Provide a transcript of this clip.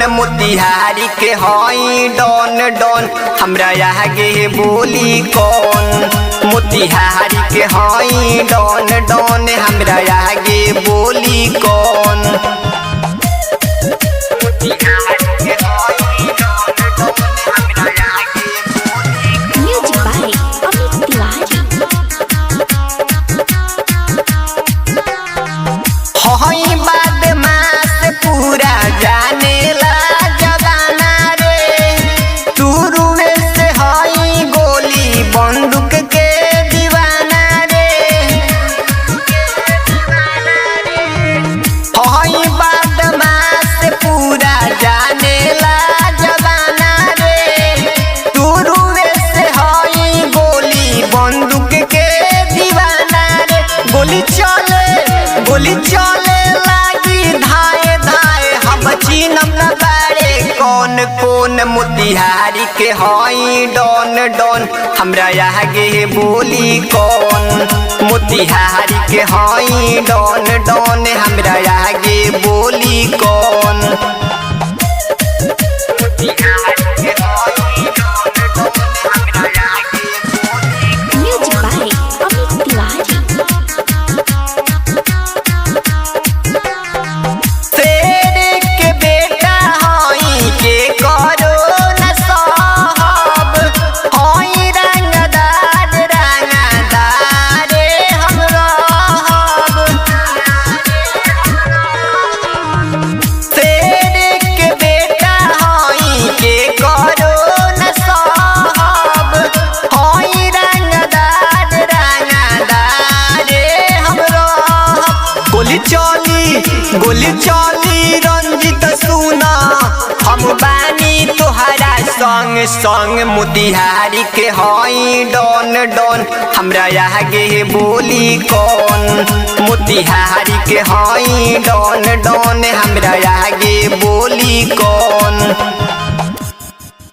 कौन मोतिहारी के हई डॉन डॉन हमरा आगे बोली कौन। मोतिहारी के हई डॉन डॉन हमरा आगे बोली कौन। हई बदमाश पूरा जानेला जवाना रे। शुरुए से हई गोली बंदूक के दीवाना रे। हई बदमाश पूरा जानेला जवाना रे। शुरुए से हई गोली बंदूक के दीवाना रे। गोली चले लागी धाए धाए हम चिन्हम न बारे कौन कौन। मोतिहारी के हई डॉन डॉन हमरा आगे बोली कौन। मोतिहारी के हई डॉन डॉन हमरा आगे बोली कौन। गोली चली रंजित सुना हम बानी तोहरा संग संग। मोतिहारी के हई डॉन डॉन हमरा आगे बोली कौन। मोतिहारी के हई डॉन डॉन हमरा आगे बोली कौन।